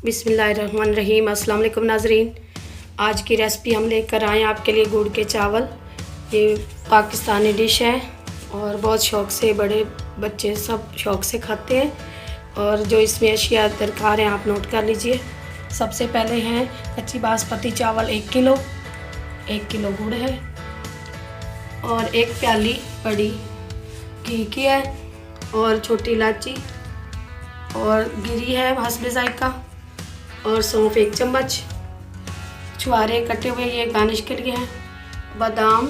बिस्मिल्लाहिर्रहमानिर्रहीम। अस्सलाम वालेकुम नाज़रीन। आज की रेसिपी हम लेकर आए हैं आपके लिए गुड़ के चावल। ये पाकिस्तानी डिश है और बहुत शौक़ से बड़े बच्चे सब शौक़ से खाते हैं। और जो इसमें अशिया दरकार हैं आप नोट कर लीजिए। सबसे पहले हैं कच्ची बासमती चावल 1 किलो, 1 किलो गुड़ है और 1 प्याली बड़ी घी की है और छोटी इलायची और गिरी है हस्बे जायका और सौंफ 1 चम्मच, छुहारे कटे हुए ये गार्निश के लिए हैं, बादाम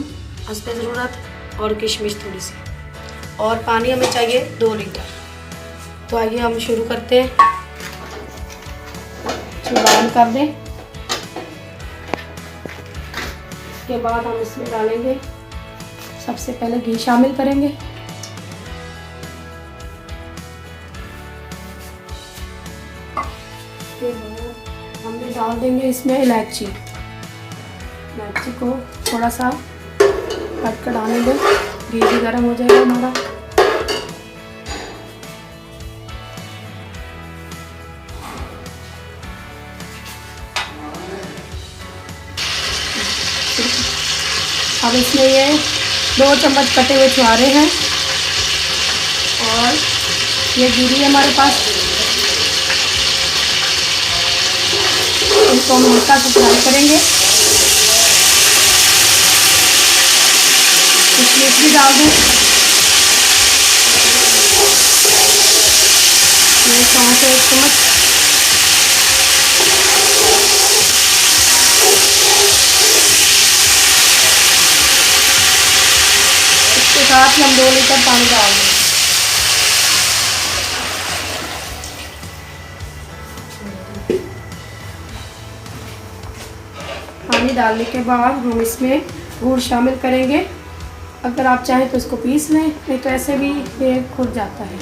हस्बे ज़रूरत और किशमिश थोड़ी सी, और पानी हमें चाहिए 2 लीटर। तो आइए हम शुरू करते हैं। चूल्हा ऑन कर दें। उसके बाद हम इसमें डालेंगे, सबसे पहले घी शामिल करेंगे। हमने डाल देंगे इसमें इलायची को थोड़ा सा कट कर डालने दें। घी भी गर्म हो जाएगा हमारा। अब इसमें ये 2 चम्मच कटे हुए छुहारे हैं और ये गिरी है हमारे पास। इसको हम हल्का सा फ्राई करेंगे। किशमिश भी डाल दें। ये सौंफ 1 चम्मच, इसके साथ ही हम 2 लीटर पानी डाल दें। पानी डालने के बाद हम इसमें गुड़ शामिल करेंगे। अगर आप चाहें तो इसको पीस लें, नहीं तो ऐसे भी ये खुद जाता है।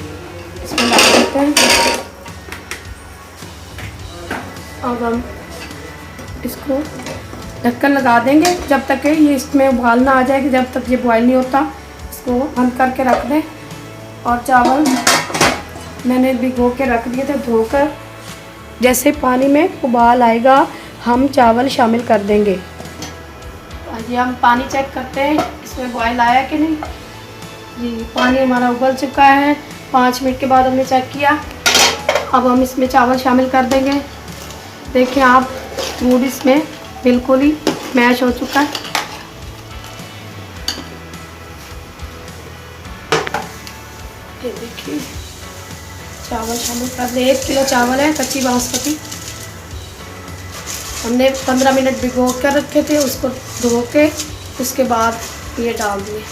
इसमें डाल देते हैं। अब हम इसको ढक्कन लगा देंगे जब तक ये इसमें उबाल ना आ जाए। जब तक ये बॉयल नहीं होता इसको बंद करके रख दें। और चावल मैंने भिगो के रख दिए थे धोकर। जैसे पानी में उबाल आएगा हम चावल शामिल कर देंगे। ये हम पानी चेक करते हैं इसमें बॉयल आया कि नहीं। जी पानी हमारा उबल चुका है। 5 मिनट के बाद हमने चेक किया। अब हम इसमें चावल शामिल कर देंगे। देखें आप, गुड़ इसमें बिल्कुल ही मैश हो चुका है। ये देखिए चावल शामिल कर दें। 1 किलो चावल है कच्ची बासमती। हमने 15 मिनट भिगो कर रखे थे, उसको धो के उसके बाद ये डाल दिए।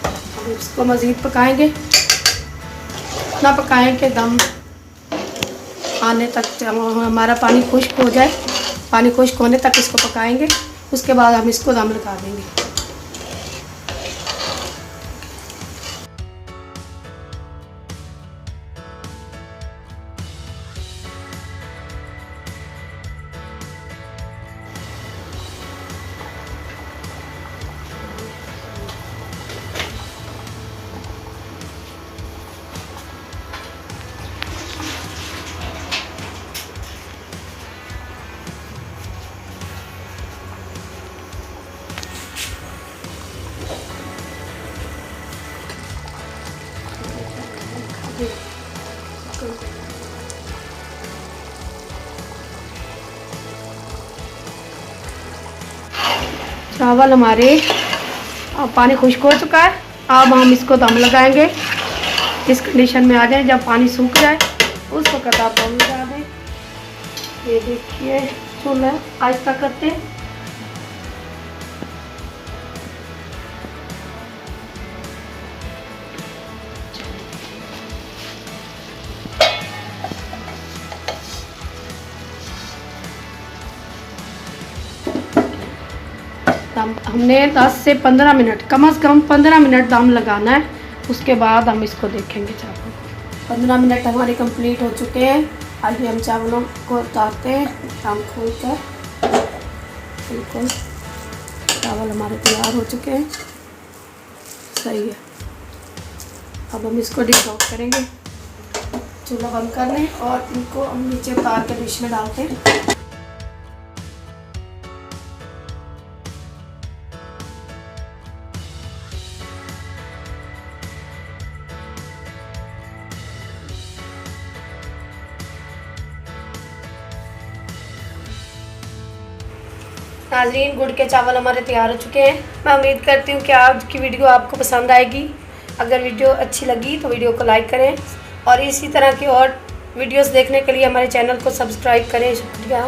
अब इसको मज़ीद पकाएंगे। इतना पकाएं कि दम आने तक, हमारा पानी खुश्क हो जाए। पानी खुश्क होने तक इसको पकाएंगे। उसके बाद हम इसको दम लगा देंगे। चावल हमारे पानी खुश्क हो चुका है। अब हम इसको दम लगाएंगे। इस कंडीशन में आ जाए, जब पानी सूख जाए उस वक्त आप दम लगा दें। ये देखिए चूल्हा आहिस्ता करते हैं। हमने 10 से 15 मिनट, कम से कम 15 मिनट दम लगाना है। उसके बाद हम इसको देखेंगे। चावल 15 मिनट हमारे कंप्लीट हो चुके हैं। आइए हम चावलों को उतारते हैं। दम खोल कर बिल्कुल चावल हमारे तैयार हो चुके हैं। सही है। अब हम इसको डिश आउट करेंगे। चूल्हा बंद कर लें और इनको हम नीचे उतार के डिश में डालते हैं। नाज़रीन, गुड़ के चावल हमारे तैयार हो चुके हैं। मैं उम्मीद करती हूँ कि आज की वीडियो आपको पसंद आएगी। अगर वीडियो अच्छी लगी तो वीडियो को लाइक करें और इसी तरह की और वीडियोस देखने के लिए हमारे चैनल को सब्सक्राइब करें। शुक्रिया।